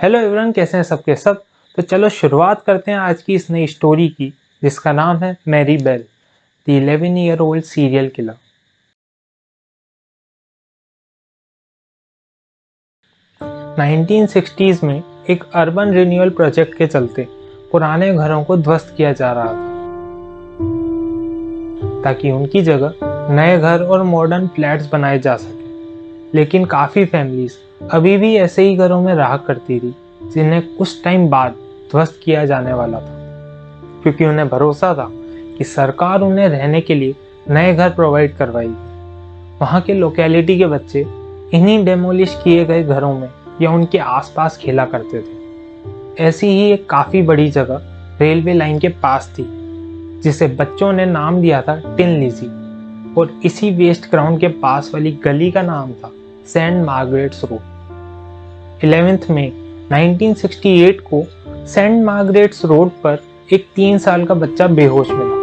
Hello everyone, कैसे हैं सबके सब। तो चलो शुरुआत करते हैं आज की इस नई स्टोरी की, जिसका नाम है Mary Bell, the 11 year old serial killer. 1960s में एक अर्बन रिन्यूअल प्रोजेक्ट के चलते पुराने घरों को ध्वस्त किया जा रहा था, ताकि उनकी जगह नए घर और मॉडर्न फ्लैट्स बनाए जा सके। लेकिन काफ़ी फैमिलीज अभी भी ऐसे ही घरों में रहा करती थी, जिन्हें कुछ टाइम बाद ध्वस्त किया जाने वाला था, क्योंकि उन्हें भरोसा था कि सरकार उन्हें रहने के लिए नए घर प्रोवाइड करवाएगी। वहाँ के लोकेलिटी के बच्चे इन्हीं डेमोलिश किए गए घरों में या उनके आसपास खेला करते थे। ऐसी ही एक काफ़ी बड़ी जगह रेलवे लाइन के पास थी, जिसे बच्चों ने नाम दिया था टिन लिजी, और इसी वेस्ट ग्राउंड के पास वाली गली का नाम था सेंट मार्गरेट्स रोड। 11 मई 1968 को सेंट मार्गरेट्स रोड पर एक 3 साल का बच्चा बेहोश मिला।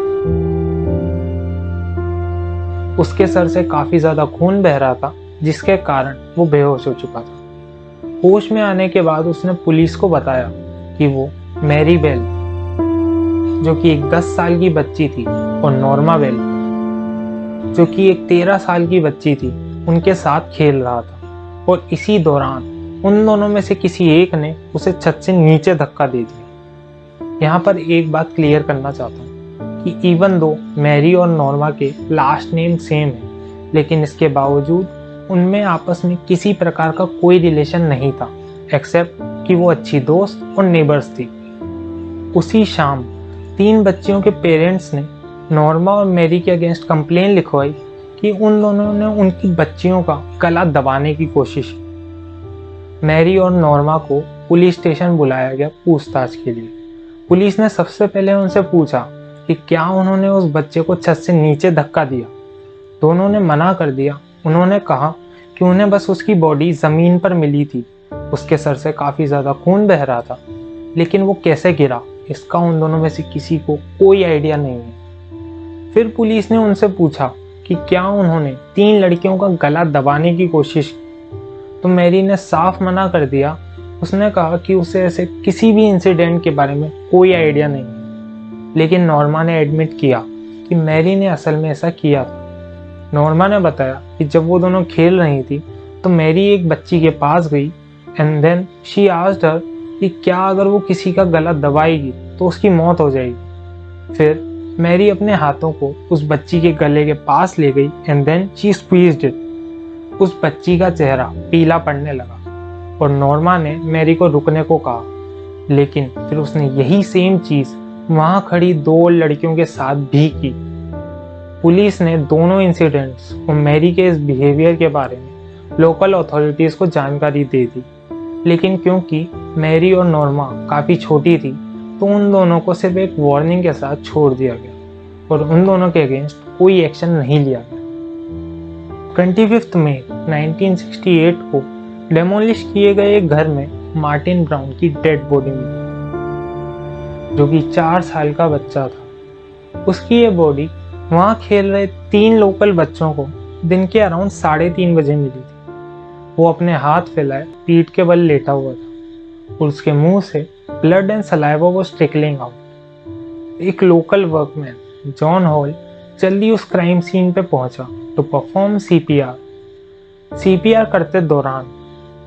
उसके सर से काफी ज्यादा खून बह रहा था, जिसके कारण वो बेहोश हो चुका था। होश में आने के बाद उसने पुलिस को बताया कि वो मैरी बेल, जो कि एक 10 साल की बच्ची थी, और नॉर्मा बेल, जो कि एक 13 साल की बच्ची थी, उनके साथ खेल रहा था। और इसी दौरान उन दोनों में से किसी एक ने उसे छत से नीचे धक्का दे दिया। यहाँ पर एक बात क्लियर करना चाहता हूँ कि इवन दो मैरी और नॉर्मा के लास्ट नेम सेम है, लेकिन इसके बावजूद उनमें आपस में किसी प्रकार का कोई रिलेशन नहीं था, एक्सेप्ट कि वो अच्छी दोस्त और नेबर्स थी। उसी शाम 3 बच्चियों के पेरेंट्स ने नॉर्मा और मैरी के अगेंस्ट कंप्लेन लिखवाई कि उन दोनों ने उनकी बच्चियों का गला दबाने की कोशिश की। मैरी और नॉर्मा को पुलिस स्टेशन बुलाया गया पूछताछ के लिए। पुलिस ने सबसे पहले उनसे पूछा कि क्या उन्होंने उस बच्चे को छत से नीचे धक्का दिया। दोनों ने मना कर दिया। उन्होंने कहा कि उन्हें बस उसकी बॉडी ज़मीन पर मिली थी, उसके सर से काफ़ी ज़्यादा खून बह रहा था, लेकिन वो कैसे गिरा इसका उन दोनों में से किसी को कोई आइडिया नहीं है। फिर पुलिस ने उनसे पूछा कि क्या उन्होंने 3 लड़कियों का गला दबाने की कोशिश की, तो मैरी ने साफ मना कर दिया। उसने कहा कि उसे ऐसे किसी भी इंसिडेंट के बारे में कोई आइडिया नहीं है। लेकिन नॉर्मा ने एडमिट किया कि मैरी ने असल में ऐसा किया था। नॉर्मा ने बताया कि जब वो दोनों खेल रही थी तो मैरी एक बच्ची के पास गई and then she asked her कि क्या अगर वो किसी का गला दबाएगी तो उसकी मौत हो जाएगी। फिर मैरी अपने हाथों को उस बच्ची के गले के पास ले गई and then she squeezed it. उस बच्ची का चेहरा पीला पड़ने लगा और नॉर्मा ने मैरी को रुकने को कहा, लेकिन फिर उसने यही सेम चीज वहां खड़ी 2 लड़कियों के साथ भी की। पुलिस ने दोनों इंसिडेंट्स और मैरी के इस बिहेवियर के बारे में लोकल अथॉरिटीज को जानकारी दे दी, लेकिन क्योंकि मैरी और नॉर्मा काफ़ी छोटी थी तो उन दोनों को सिर्फ एक वार्निंग के साथ छोड़ दिया गया और उन दोनों के अगेंस्ट कोई एक्शन नहीं लिया गया। 25 मई 1968 को डेमोलिश किए गए एक घर में मार्टिन ब्राउन की डेड बॉडी मिली, जो कि 4 साल का बच्चा था। उसकी ये बॉडी वहाँ खेल रहे 3 लोकल बच्चों को दिन के अराउंड 3:30 बजे मिली थी। वो अपने हाथ फैलाए पीठ के बल लेटा हुआ था और उसके मुंह से blood and saliva was trickling out. एक लोकल वर्कमैन जॉन हॉल जल्दी उस क्राइम सीन पे पहुंचा टू परफॉर्म सीपीआर। सीपीआर करते दौरान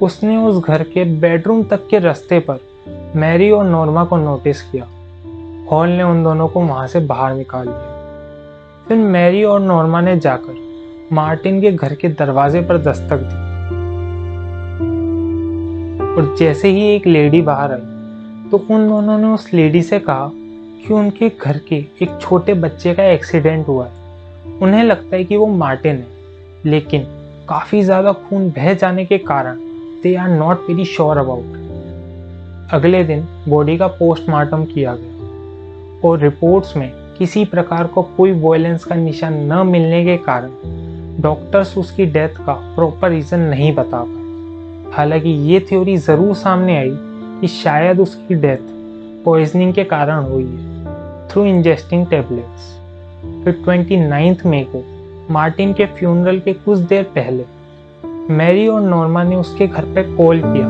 उसने उस घर के बेडरूम तक के रास्ते पर मैरी और नॉर्मा को नोटिस किया। हॉल ने उन दोनों को वहां से बाहर निकाल दिया। फिर मैरी और नॉर्मा ने जाकर मार्टिन के घर के दरवाजे पर दस्तक दी और जैसे ही एक लेडी बाहर आई तो उन दोनों ने उस लेडी से कहा कि उनके घर के एक छोटे बच्चे का एक्सीडेंट हुआ है। उन्हें लगता है कि वो मार्टिन है, लेकिन काफ़ी ज़्यादा खून बह जाने के कारण they are not very sure about. अगले दिन बॉडी का पोस्टमार्टम किया गया और रिपोर्ट्स में किसी प्रकार का कोई वायलेंस का निशान न मिलने के कारण डॉक्टर्स उसकी डेथ का प्रॉपर रीज़न नहीं बता पाए। हालांकि ये थ्योरी ज़रूर सामने आई कि शायद उसकी डेथ पॉइजनिंग के कारण हुई है थ्रू इंजेस्टिंग टैबलेट्स। फिर 29 मई को मार्टिन के फ्यूनरल के कुछ देर पहले मैरी और नॉर्मा ने उसके घर पर कॉल किया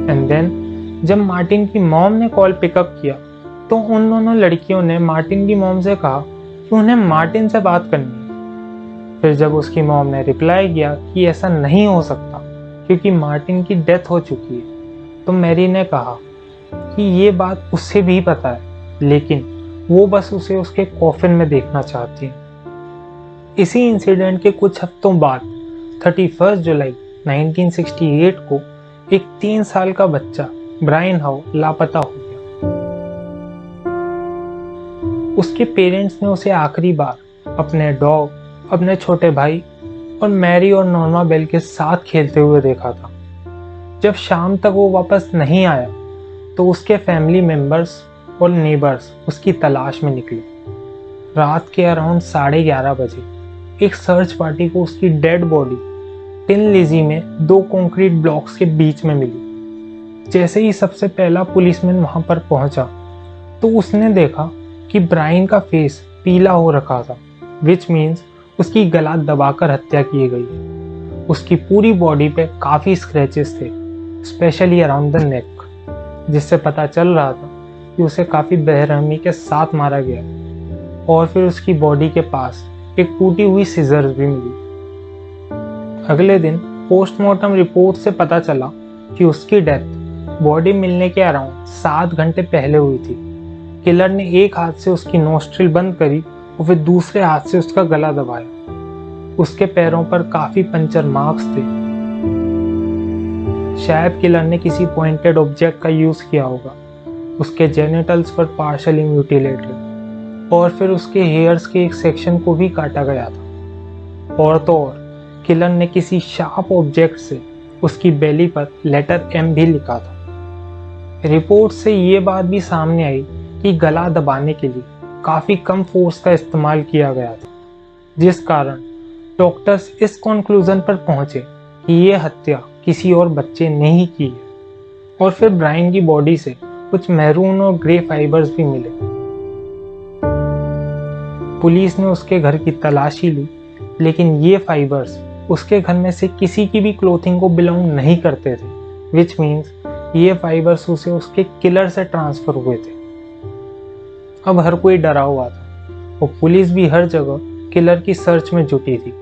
एंड देन जब मार्टिन की मॉम ने कॉल पिकअप किया तो उन दोनों लड़कियों ने मार्टिन की मॉम से कहा कि उन्हें मार्टिन से बात करनी है। फिर जब उसकी मॉम ने रिप्लाई किया कि ऐसा नहीं हो सकता क्योंकि मार्टिन की डेथ हो चुकी है, तो मैरी ने कहा कि ये बात उसे भी पता है, लेकिन वो बस उसे उसके कॉफिन में देखना चाहती है। इसी इंसिडेंट के कुछ हफ्तों बाद 31 जुलाई 1968 को एक 3 साल का बच्चा ब्रायन हाउ लापता हो गया। उसके पेरेंट्स ने उसे आखिरी बार अपने डॉग, अपने छोटे भाई और मैरी और नॉर्मा बेल के साथ खेलते हुए देखा था। जब शाम तक वो वापस नहीं आया तो उसके फैमिली मेंबर्स और नेबर्स उसकी तलाश में निकले। रात के अराउंड 11:30 बजे एक सर्च पार्टी को उसकी डेड बॉडी टिन लिजी में 2 कंक्रीट ब्लॉक्स के बीच में मिली। जैसे ही सबसे पहला पुलिसमैन वहां पर पहुंचा तो उसने देखा कि ब्रायन का फेस पीला हो रखा था, विच मीन्स उसकी गला दबाकर हत्या की गई है। उसकी पूरी बॉडी पे काफ़ी स्क्रैचेस थे, स्पेशली अराउंड द नेक, जिससे पता चल रहा था कि उसे काफ़ी बेरहमी के साथ मारा गया। और फिर उसकी बॉडी के पास एक टूटी हुई सीजर्स भी मिली। अगले दिन पोस्टमार्टम रिपोर्ट से पता चला कि उसकी डेथ बॉडी मिलने के अराउंड 7 घंटे पहले हुई थी। किलर ने एक हाथ से उसकी नोस्ट्रिल बंद करी और फिर दूसरे हाथ से उसका गला दबाया। उसके पैरों पर काफी पंचर मार्क्स थे। शायद किलर ने किसी पॉइंटेड ऑब्जेक्ट का यूज किया होगा। उसके जेनिटल्स पर पार्शली म्यूटिलेटेड और फिर उसके हेयर्स के एक सेक्शन को भी काटा गया था। और तो और किलर ने किसी शार्प ऑब्जेक्ट से उसकी बेली पर लेटर M भी लिखा था। रिपोर्ट से ये बात भी सामने आई कि गला दबाने के लिए काफी कम फोर्स का इस्तेमाल किया गया था, जिस कारण डॉक्टर्स इस कंक्लूजन पर पहुंचे कि ये हत्या किसी और बच्चे ने ही की है। और फिर ब्रायन की बॉडी से कुछ मैरून और ग्रे फाइबर्स भी मिले। पुलिस ने उसके घर की तलाशी ली, लेकिन ये फाइबर्स उसके घर में से किसी की भी क्लोथिंग को बिलोंग नहीं करते थे, विच मीन्स ये फाइबर्स उसे उसके किलर से ट्रांसफर हुए थे। अब हर कोई डरा हुआ था और पुलिस भी हर जगह किलर की सर्च में जुटी थी।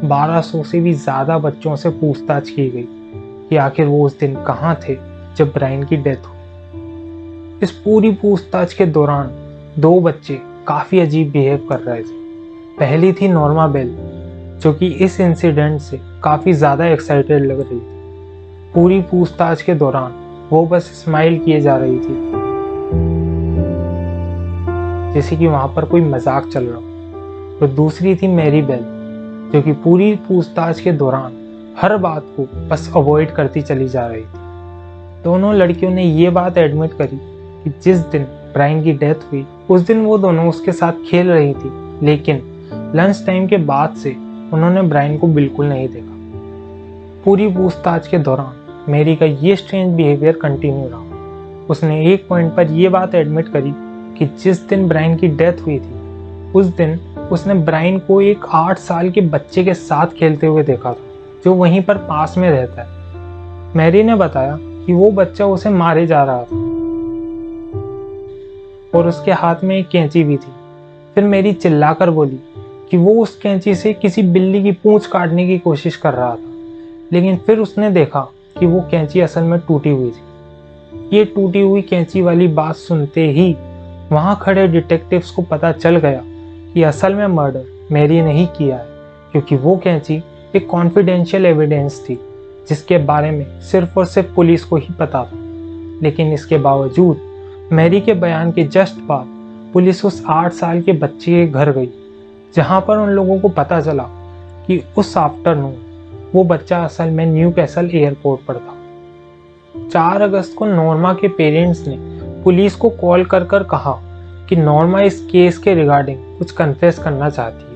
1200 से भी ज्यादा बच्चों से पूछताछ की गई कि आखिर वो उस दिन कहाँ थे जब ब्रायन की डेथ हुई। इस पूरी पूछताछ के दौरान 2 बच्चे काफी अजीब बिहेव कर रहे थे। पहली थी नॉर्मा बेल, जो कि इस इंसिडेंट से काफी ज्यादा एक्साइटेड लग रही थी। पूरी पूछताछ के दौरान वो बस स्माइल किए जा रही थी, जैसे कि वहां पर कोई मजाक चल रहा हो। और दूसरी थी मैरी बेल, जो कि पूरी पूछताछ के दौरान हर बात को बस अवॉइड करती चली जा रही थी। दोनों लड़कियों ने ये बात एडमिट करी कि जिस दिन ब्रायन की डेथ हुई उस दिन वो दोनों उसके साथ खेल रही थी, लेकिन लंच टाइम के बाद से उन्होंने ब्रायन को बिल्कुल नहीं देखा। पूरी पूछताछ के दौरान मैरी का ये स्ट्रेंज बिहेवियर कंटिन्यू रहा। उसने एक पॉइंट पर यह बात एडमिट करी कि जिस दिन ब्रायन की डेथ हुई थी उस दिन उसने ब्रायन को एक 8 साल के बच्चे के साथ खेलते हुए देखा था, जो वहीं पर पास में रहता है। मैरी ने बताया कि वो बच्चा उसे मारे जा रहा था और उसके हाथ में एक कैंची भी थी। फिर मैरी चिल्लाकर बोली कि वो उस कैंची से किसी बिल्ली की पूंछ काटने की कोशिश कर रहा था, लेकिन फिर उसने देखा कि वो कैंची असल में टूटी हुई थी। ये टूटी हुई कैंची वाली बात सुनते ही वहां खड़े डिटेक्टिव्स को पता चल गया कि असल में मर्डर मैरी ने ही किया है, क्योंकि वो कैंची एक कॉन्फिडेंशियल एविडेंस थी जिसके बारे में सिर्फ और सिर्फ पुलिस को ही पता था। लेकिन इसके बावजूद मैरी के बयान के जस्ट बाद पुलिस उस 8 साल के बच्चे के घर गई, जहां पर उन लोगों को पता चला कि उस आफ्टरनून वो बच्चा असल में न्यू कैसल एयरपोर्ट पर था। 4 अगस्त को नॉर्मा के पेरेंट्स ने पुलिस को कॉल कर कहा कि नॉर्मा इस केस के रिगार्डिंग कुछ कन्फेस करना चाहती है।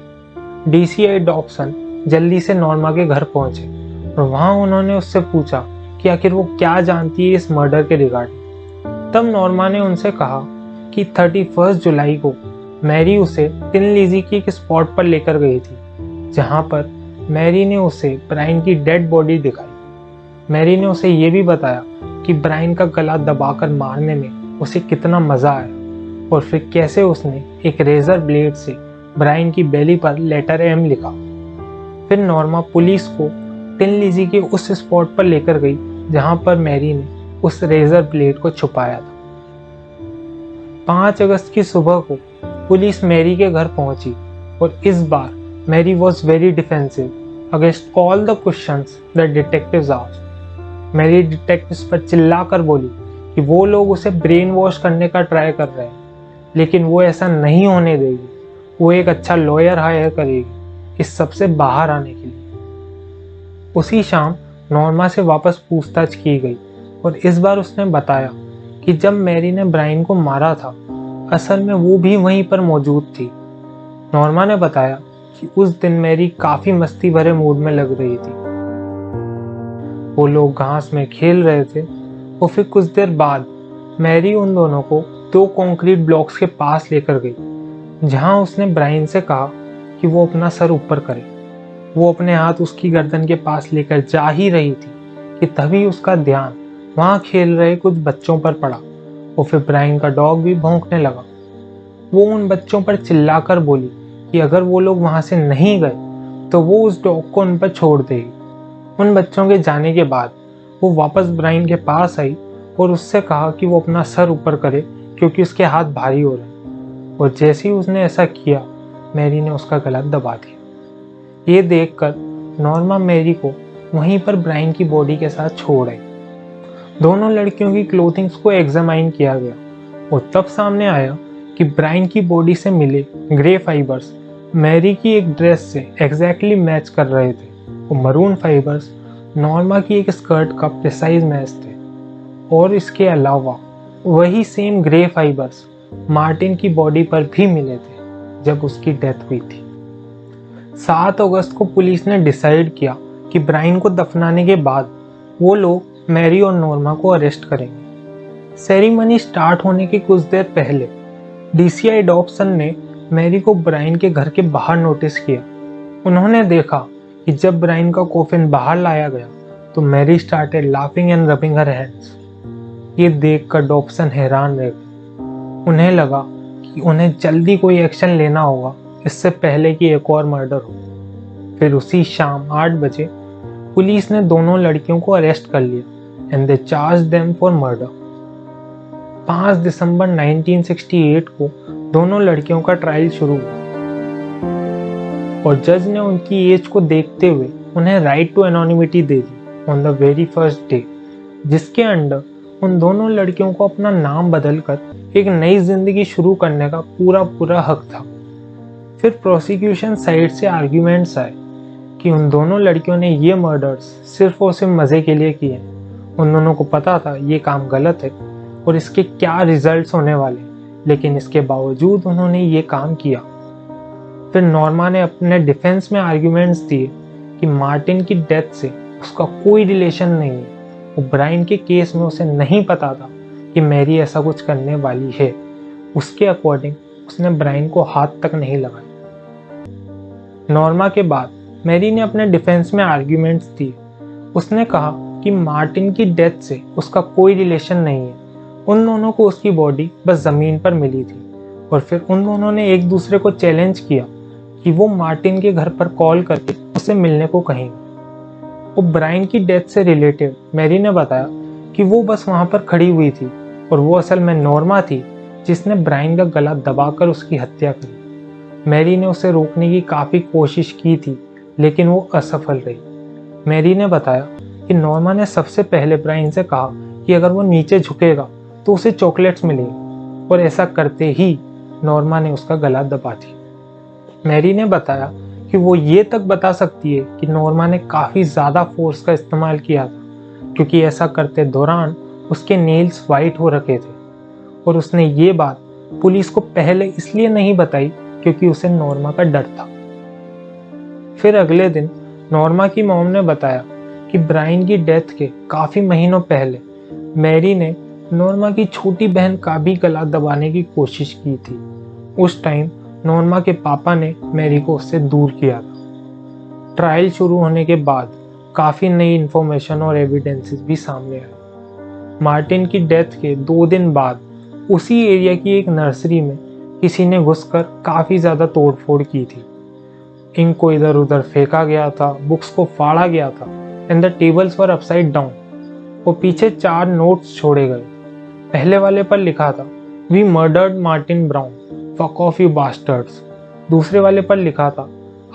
DCI डॉब्सन जल्दी से नॉर्मा के घर पहुंचे और वहां उन्होंने उससे पूछा कि आखिर वो क्या जानती है इस मर्डर के रिगार्डिंग। तब नॉर्मा ने उनसे कहा कि 31 जुलाई को मैरी उसे टिन लिजी की एक स्पॉट पर लेकर गई थी, जहां पर मैरी ने उसे ब्रायन की डेड बॉडी दिखाई। मैरी ने उसे ये भी बताया कि ब्रायन का गला दबाकर मारने में उसे कितना मज़ा आया और फिर कैसे उसने एक रेजर ब्लेड से ब्रायन की बेली पर लेटर एम लिखा। फिर नॉर्मा पुलिस को टिन लिजी के उस स्पॉट पर लेकर गई जहां पर मैरी ने उस रेजर ब्लेड को छुपाया था। 5 अगस्त की सुबह को पुलिस मैरी के घर पहुंची और इस बार Mary was very defensive against all the questions the detectives asked. Mary detectives पर चिल्लाकर बोली कि वो लोग उसे ब्रेन वॉश करने का ट्राई कर रहे हैं, लेकिन वो ऐसा नहीं होने देगी। वो एक अच्छा लॉयर हायर करेगी इस सब से बाहर आने के लिए। उसी शाम नॉर्मा से वापस पूछताछ की गई और इस बार उसने बताया कि जब मैरी ने ब्रायन को मारा था असल में वो भी वहीं पर मौजूद थी। नॉर्मा ने बताया कि उस दिन मैरी काफी मस्ती भरे मूड में लग रही थी। वो लोग घास में खेल रहे थे और फिर कुछ देर बाद मैरी उन दोनों को 2 कंक्रीट ब्लॉक्स के पास लेकर गई जहां उसने ब्रायन से कहा कि वो अपना सर ऊपर करे। वो अपने हाथ उसकी गर्दन के पास लेकर जा ही रही थी कि तभी उसका ध्यान वहां खेल रहे कुछ बच्चों पर पड़ा और फिर ब्रायन का डॉग भी भौंकने लगा। वो उन बच्चों पर चिल्लाकर बोली कि अगर वो लोग वहां से नहीं गए तो वो उस डॉग को उन पर छोड़ देगी। उन बच्चों के जाने के बाद वो वापस ब्रायन के पास आई और उससे कहा कि वो अपना सर ऊपर करे क्योंकि उसके हाथ भारी हो रहे। और जैसे ही उसने ऐसा किया मैरी ने उसका गला दबा दिया। ये देखकर नॉर्मा मैरी को वहीं पर ब्रायन की बॉडी के साथ छोड़ आई। दोनों लड़कियों की क्लोथिंग्स को एग्जामाइन किया गया और तब सामने आया कि ब्रायन की बॉडी से मिले ग्रे फाइबर्स मैरी की एक ड्रेस से एग्जैक्टली मैच कर रहे थे और मरून फाइबर्स नॉर्मा की एक स्कर्ट का प्रिसाइज मैच थे। और इसके अलावा वही सेम ग्रे फाइबर्स मार्टिन की बॉडी पर भी मिले थे जब उसकी डेथ हुई थी। 7 अगस्त को पुलिस ने डिसाइड किया कि ब्रायन को दफनाने के बाद वो लोग मैरी और नॉर्मा को अरेस्ट करेंगे। सेरेमनी स्टार्ट होने के कुछ देर पहले DCI डॉब्सन ने मैरी को ब्रायन के घर के बाहर नोटिस किया। उन्होंने देखा कि जब ब्रायन का कॉफिन बाहर लाया गया तो Mary started laughing and rubbing her hands. ये देखकर डॉब्सन हैरान रह गए। उन्हें लगा कि उन्हें जल्दी कोई एक्शन लेना होगा इससे पहले कि एक और मर्डर हो। फिर उसी शाम 8 बजे पुलिस ने दोनों लड़कियों को अरेस्ट कर लिया and they charge them for murder. 5 दिसंबर 1968 को दोनों लड़कियों का ट्रायल शुरू हुआ और जज ने उनकी एज को देखते हुए उन्हें राइट टू एनोनिमिटी दे दी on the very first day, जिसके अंडर उन दोनों लड़कियों को अपना नाम बदलकर एक नई जिंदगी शुरू करने का पूरा हक था। फिर प्रोसिक्यूशन साइड से आर्ग्यूमेंट्स आए कि उन दोनों लड़कियों ने ये मर्डर्स सिर्फ और सिर्फ मजे के लिए किए। उन दोनों को पता था ये काम गलत है और इसके क्या रिजल्ट्स होने वाले, लेकिन इसके बावजूद उन्होंने ये काम किया। फिर नॉर्मा ने अपने डिफेंस में आर्ग्यूमेंट्स दिए कि मार्टिन की डेथ से उसका कोई रिलेशन नहीं है और ब्रायन के केस में उसे नहीं पता था कि मैरी ऐसा कुछ करने वाली है। उसके अकॉर्डिंग उसने ब्रायन को हाथ तक नहीं लगाया। नॉर्मा के बाद मैरी ने अपने डिफेंस में आर्ग्यूमेंट्स दिए। उसने कहा कि मार्टिन की डेथ से उसका कोई रिलेशन नहीं है। उन दोनों को उसकी बॉडी बस जमीन पर मिली थी और फिर उन दोनों ने एक दूसरे को चैलेंज किया कि वो मार्टिन के घर पर कॉल करके उससे मिलने को कहेंगे। वो ब्रायन की डेथ से रिलेटेड मैरी ने बताया कि वो बस वहां पर खड़ी हुई थी और वो असल में नॉर्मा थी जिसने ब्रायन का गला दबाकर उसकी हत्या की। मैरी ने उसे रोकने की काफ़ी कोशिश की थी लेकिन वो असफल रही। मैरी ने बताया कि नॉर्मा ने सबसे पहले ब्रायन से कहा कि अगर वो नीचे झुकेगा तो उसे चॉकलेट्स मिलेंगी और ऐसा करते ही नॉर्मा ने उसका गला दबा दिया। मैरी ने बताया कि वो ये तक बता सकती है कि नॉर्मा ने काफ़ी ज़्यादा फोर्स का इस्तेमाल किया था क्योंकि ऐसा करते दौरान उसके नेल्स वाइट हो रखे थे और उसने ये बात पुलिस को पहले इसलिए नहीं बताई क्योंकि उसे नॉर्मा का डर था। फिर अगले दिन नॉर्मा की मॉम ने बताया कि ब्रायन की डेथ के काफ़ी महीनों पहले मैरी ने नॉर्मा की छोटी बहन का भी गला दबाने की कोशिश की थी। उस टाइम नॉर्मा के पापा ने मैरी को उससे दूर किया था। ट्रायल शुरू होने के बाद काफ़ी नई इन्फॉर्मेशन और एविडेंसेस भी सामने आए। मार्टिन की डेथ के 2 दिन बाद उसी एरिया की एक नर्सरी में किसी ने घुसकर काफ़ी ज़्यादा तोड़फोड़ की थी। इंक को इधर उधर फेंका गया था, बुक्स को फाड़ा गया था and the tables were upside down. और पीछे 4 नोट्स छोड़े गए। पहले वाले पर लिखा था, we murdered Martin Brown, fuck off you bastards. दूसरे वाले पर लिखा था,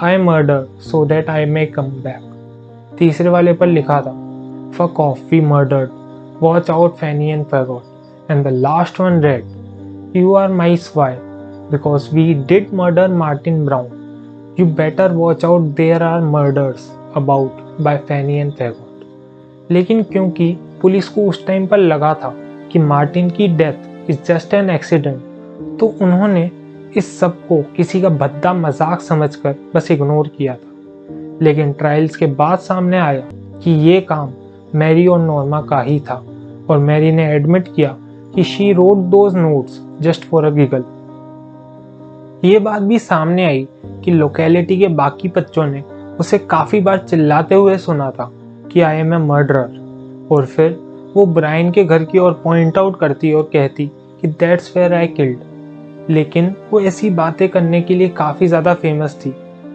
I murder so that I may come back. तीसरे वाले पर लिखा था, fuck off we murdered, watch out Fanny and faggot. And the last one read, you are my spy because we did murder Martin Brown, you better watch out, there are murders about by Fanny and faggot. लेकिन क्योंकि police को उस time पर लगा था कि Martin की death is just an accident, तो उन्होंने इस सब को किसी का भद्दा मजाक समझकर बस इग्नोर किया था। लेकिन ट्रायल्स के बाद सामने आया कि ये काम मैरी और नॉर्मा का ही था और मैरी ने एडमिट किया कि she wrote those notes just for a giggle. ये बात भी सामने आई कि लोकेलिटी के बाकी बच्चों ने उसे काफ़ी बार चिल्लाते हुए सुना था कि आई एम ए मर्डरर, और फिर वो ब्रायन के घर की ओर पॉइंट आउट करती और कहती कि दैट्स वेयर आई किल्ड। लेकिन वो ऐसी बातें करने के लिए काफ़ी ज़्यादा फेमस थी,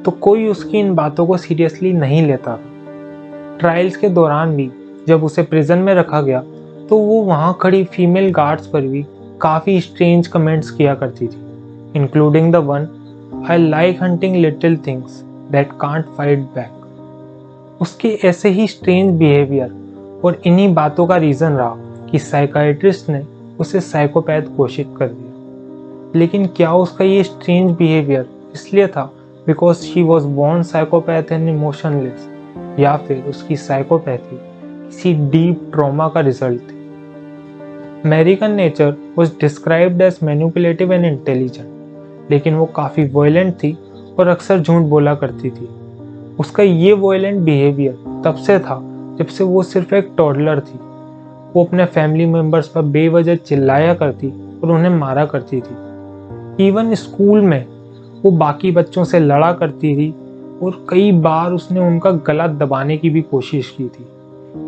तो कोई उसकी इन बातों को सीरियसली नहीं लेता था। ट्रायल्स के दौरान भी जब उसे प्रिजन में रखा गया तो वो वहाँ खड़ी फीमेल गार्ड्स पर भी काफ़ी स्ट्रेंज कमेंट्स किया करती थी, including the one, I like hunting little things that can't fight back. उसके ऐसे ही स्ट्रेंज बिहेवियर और इन्हीं बातों का रीज़न रहा कि साइकाइट्रिस्ट ने उसे साइकोपैथ घोषित कर दिया। लेकिन क्या उसका ये स्ट्रेंज बिहेवियर इसलिए था because she was born psychopath and emotionless, या फिर उसकी साइकोपैथी किसी डीप ट्रॉमा का रिजल्ट थी? मैरी का nature was described as manipulative and intelligent, लेकिन वो काफ़ी वॉयलेंट थी और अक्सर झूठ बोला करती थी। उसका ये वॉयलेंट बिहेवियर तब से था जब से वो सिर्फ एक टॉडलर थी। वो अपने फैमिली मेम्बर्स पर बेवजह चिल्लाया करती और उन्हें मारा करती थी। इवन स्कूल में वो बाकी बच्चों से लड़ा करती थी और कई बार उसने उनका गला दबाने की भी कोशिश की थी।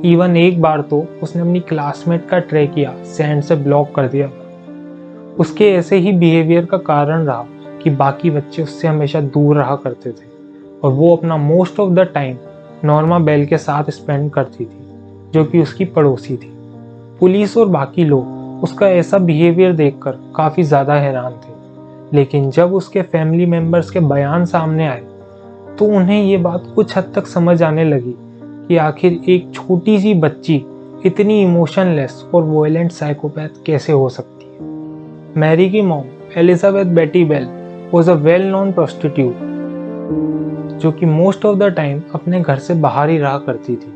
इवन एक बार तो उसने अपनी क्लासमेट का ट्रैकिया सैंड से ब्लॉक कर दिया था। उसके ऐसे ही बिहेवियर का कारण रहा कि बाकी बच्चे उससे हमेशा दूर रहा करते थे और वो अपना most of the time Norma Bell के साथ स्पेंड करती थी, जो कि उसकी पड़ोसी थी। पुलिस और बाकी लोग उसका ऐसा बिहेवियर देखकर काफ़ी ज़्यादा हैरान थे, लेकिन जब उसके फैमिली मेम्बर्स के बयान सामने आए तो उन्हें ये बात कुछ हद तक समझ आने लगी कि आखिर एक छोटी सी बच्ची इतनी इमोशनलेस और वॉयलेंट साइकोपैथ कैसे हो सकती है। मैरी की mom Elizabeth Betty Bell was a well known prostitute, जो कि मोस्ट ऑफ द टाइम अपने घर से बाहर ही रहा करती थी।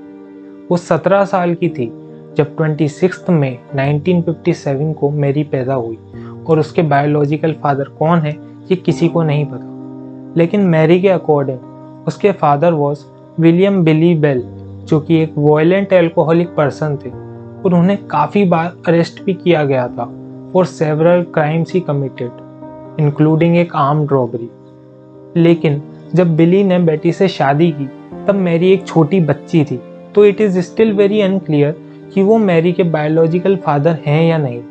वो 17 साल की थी जब 26 मई 1957 को मैरी पैदा हुई और उसके बायोलॉजिकल फादर कौन है ये किसी को नहीं पता। लेकिन मैरी के अकॉर्डिंग उसके father was William Billy Bell, जो कि एक वॉयलेंट एल्कोहलिक पर्सन थे और उन्हें काफ़ी बार अरेस्ट भी किया गया था for several crimes he committed, including एक आर्म्ड रॉबरी। लेकिन जब बिली ने बेटी से शादी की तब मैरी एक छोटी बच्ची थी, तो it is still very unclear कि वो मैरी के बायोलॉजिकल फादर हैं या नहीं।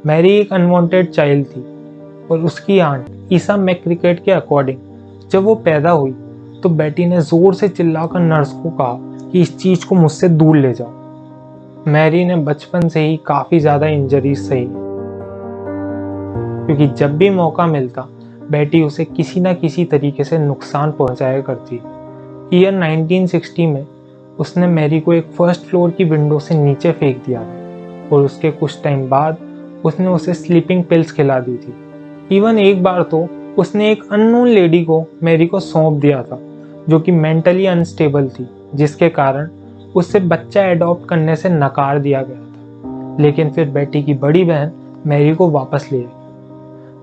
मैरी एक अनवांटेड चाइल्ड थी और उसकी आंट ईसा मैक्रिकेट के अकॉर्डिंग जब वो पैदा हुई तो बेटी ने ज़ोर से चिल्लाकर नर्स को कहा कि इस चीज़ को मुझसे दूर ले जाओ। मैरी ने बचपन से ही काफ़ी ज़्यादा इंजरीज सही, क्योंकि जब भी मौका मिलता बेटी उसे किसी न किसी तरीके से नुकसान पहुंचाया करती। ईयर 1960 में उसने मैरी को एक फर्स्ट फ्लोर की विंडो से नीचे फेंक दिया था और उसके कुछ टाइम बाद उसने उसे स्लीपिंग पिल्स खिला दी थी। इवन एक बार तो उसने एक अननोन लेडी को मैरी को सौंप दिया था, जो कि मेंटली अनस्टेबल थी, जिसके कारण उससे बच्चा एडॉप्ट करने से नकार दिया गया था। लेकिन फिर बेटी की बड़ी बहन मैरी को वापस ले आई।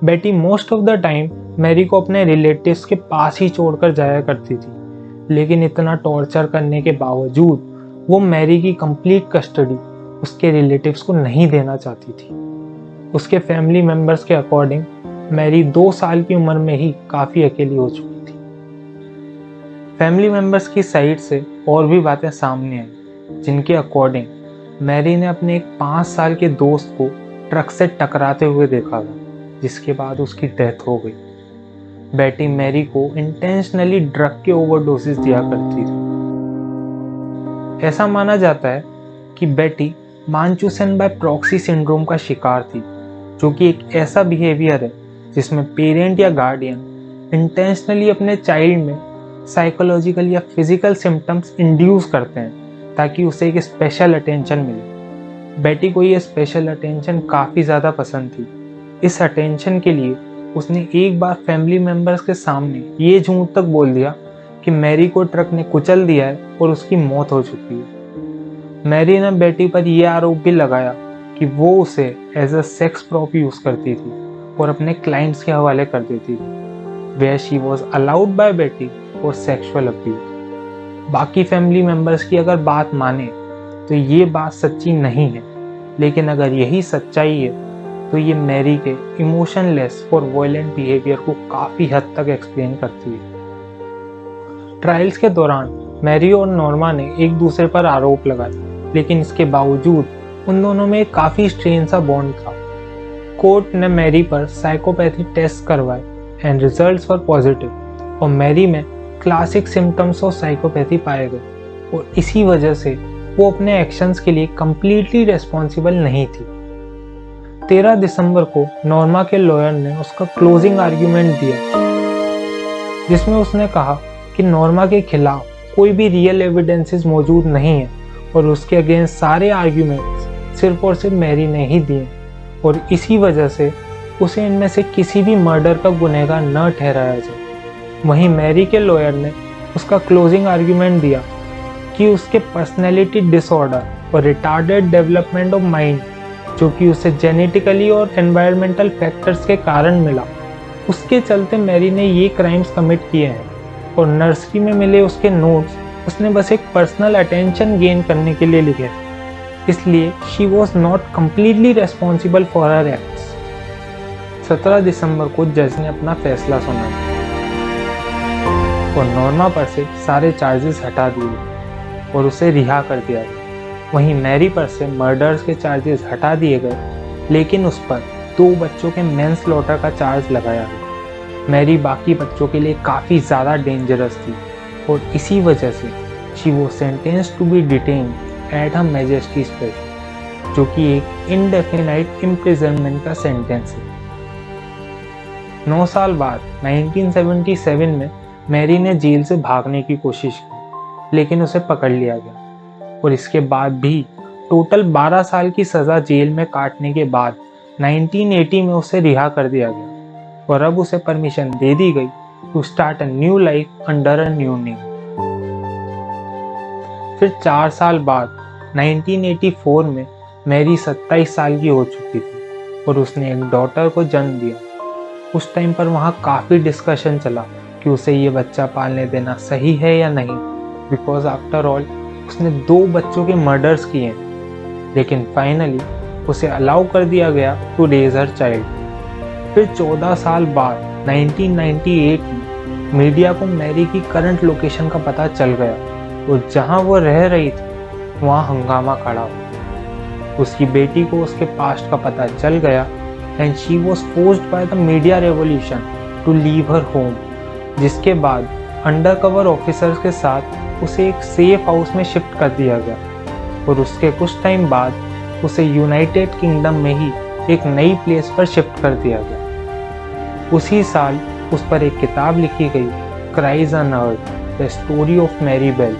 Betty most of the time Mary को अपने रिलेटिव्स के पास ही छोड़कर जाया करती थी, लेकिन इतना टॉर्चर करने के बावजूद वो मैरी की कंप्लीट कस्टडी उसके रिलेटिव्स को नहीं देना चाहती थी। उसके फैमिली मेम्बर्स के अकॉर्डिंग मैरी 2 साल की उम्र में ही काफ़ी अकेली हो चुकी थी। फैमिली मेम्बर्स की साइड से और भी बातें सामने आई, जिनके अकॉर्डिंग मैरी ने अपने एक 5 साल के दोस्त को ट्रक से टकराते हुए देखा था, जिसके बाद उसकी डेथ हो गई। बेटी मैरी को इंटेंशनली ड्रग के ओवरडोसेस दिया करती थी। ऐसा माना जाता है कि बेटी मानचुसन बाय प्रॉक्सी सिंड्रोम का शिकार थी, जो कि एक ऐसा बिहेवियर है जिसमें पेरेंट या गार्डियन इंटेंशनली अपने चाइल्ड में साइकोलॉजिकल या फिजिकल सिम्टम्स इंड्यूस करते हैं ताकि उसे एक स्पेशल अटेंशन मिले। बेटी को ये स्पेशल अटेंशन काफ़ी ज़्यादा पसंद थी। इस अटेंशन के लिए उसने एक बार फैमिली मेम्बर्स के सामने ये झूठ तक बोल दिया कि मैरी को ट्रक ने कुचल दिया है और उसकी मौत हो चुकी है। मैरी ने बेटी पर यह आरोप भी लगाया कि वो उसे as a sex prop use करती थी और अपने क्लाइंट्स के हवाले कर देती थी, where she was allowed by Betty for sexual abuse. बाकी फैमिली मेम्बर्स की अगर बात माने तो ये बात सच्ची नहीं है, लेकिन अगर यही सच्चाई है तो ये मैरी के इमोशनलेस और वायलेंट बिहेवियर को काफ़ी हद तक एक्सप्लेन करती है। ट्रायल्स के दौरान मैरी और नॉर्मा ने एक दूसरे पर आरोप लगाए, लेकिन इसके बावजूद उन दोनों में काफ़ी स्ट्रेन सा बॉन्ड था। कोर्ट ने मैरी पर साइकोपैथी टेस्ट करवाए एंड रिजल्ट्स वर पॉजिटिव और मैरी में क्लासिक सिम्टम्स ऑफ साइकोपैथी पाए गए और इसी वजह से वो अपने एक्शंस के लिए कंप्लीटली रिस्पॉन्सिबल नहीं थी। 13 दिसंबर को नॉर्मा के लॉयर ने उसका क्लोजिंग आर्ग्यूमेंट दिया, जिसमें उसने कहा कि नॉर्मा के खिलाफ कोई भी रियल एविडेंसेस मौजूद नहीं है और उसके अगेंस्ट सारे आर्ग्यूमेंट्स सिर्फ और सिर्फ मैरी ने ही दिए और इसी वजह से उसे इनमें से किसी भी मर्डर का गुनहगार न ठहराया जाए। वहीं मैरी के लॉयर ने उसका क्लोजिंग आर्ग्यूमेंट दिया कि उसके पर्सनैलिटी डिसऑर्डर और रिटार्डेड डेवलपमेंट ऑफ माइंड, जो कि उसे जेनेटिकली और एनवायरमेंटल फैक्टर्स के कारण मिला, उसके चलते मैरी ने ये क्राइम्स कमिट किए हैं और नर्सरी में मिले उसके नोट्स उसने बस एक पर्सनल अटेंशन गेन करने के लिए लिखे, इसलिए she was not completely responsible for her acts. 17 दिसंबर को जज ने अपना फैसला सुनाया और नॉर्मा पर से सारे चार्जेस हटा दिए और उसे रिहा कर दिया गया। वहीं मैरी पर से मर्डर्स के चार्जेस हटा दिए गए, लेकिन उस पर 2 बच्चों के मैनस्लॉटर का चार्ज लगाया गया। मैरी बाकी बच्चों के लिए काफ़ी ज़्यादा डेंजरस थी और इसी वजह से she was sentenced to be detained at her majesty's pleasure, जो कि एक इनडेफिनाइट इम्प्रिजनमेंट का सेंटेंस है। 9 साल बाद 1977 में मैरी ने जेल से भागने की कोशिश की, लेकिन उसे पकड़ लिया गया और इसके बाद भी टोटल 12 साल की सज़ा जेल में काटने के बाद 1980 में उसे रिहा कर दिया गया और अब उसे परमिशन दे दी गई to start a new life under a new name. फिर 4 साल बाद 1984 में मैरी 27 साल की हो चुकी थी और उसने एक डॉटर को जन्म दिया। उस टाइम पर वहाँ काफ़ी डिस्कशन चला कि उसे ये बच्चा पालने देना सही है या नहीं, बिकॉज आफ्टर ऑल उसने 2 बच्चों के मर्डर्स किए हैं, लेकिन फाइनली उसे अलाउ कर दिया गया टू रेज हर चाइल्ड। फिर 14 साल बाद 1998 में मीडिया को मैरी की करंट लोकेशन का पता चल गया और जहां वो रह रही थी वहां हंगामा खड़ा हुआ। उसकी बेटी को उसके पास्ट का पता चल गया and she was forced by the media revolution to leave her home, जिसके बाद अंडरकवर ऑफिसर्स के साथ उसे एक सेफ हाउस में शिफ्ट कर दिया गया और उसके कुछ टाइम बाद उसे यूनाइटेड किंगडम में ही एक नई प्लेस पर शिफ्ट कर दिया गया। उसी साल उस पर एक किताब लिखी गई, cries on earth the story of Mary Bell,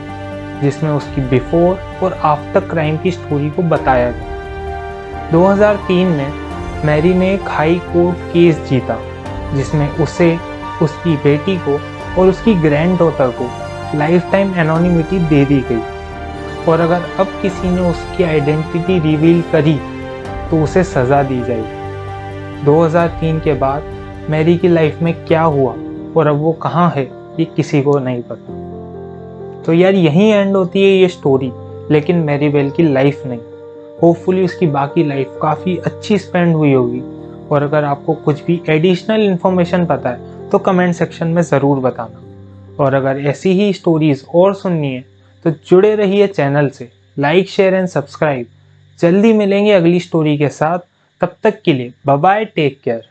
जिसमें उसकी बिफोर और आफ्टर क्राइम की स्टोरी को बताया गया। 2003 में मैरी ने एक हाई कोर्ट केस जीता, जिसमें उसे, उसकी बेटी को और उसकी ग्रैंड डॉटर को लाइफ टाइम एनोनिमिटी दे दी गई और अगर अब किसी ने उसकी आइडेंटिटी रिवील करी तो उसे सज़ा दी जाएगी। 2003 के बाद मैरी की लाइफ में क्या हुआ और अब वो कहाँ है ये किसी को नहीं पता। तो यार यहीं एंड होती है ये स्टोरी, लेकिन मैरी बेल की लाइफ नहीं। होपफुली उसकी बाकी लाइफ काफ़ी अच्छी स्पेंड हुई होगी और अगर आपको कुछ भी एडिशनल इन्फॉर्मेशन पता है तो कमेंट सेक्शन में ज़रूर बताना। और अगर ऐसी ही स्टोरीज़ और सुननी है तो जुड़े रहिए चैनल से। लाइक, शेयर एंड सब्सक्राइब जल्दी मिलेंगे अगली स्टोरी के साथ। तब तक के लिए बाय बाय, टेक केयर।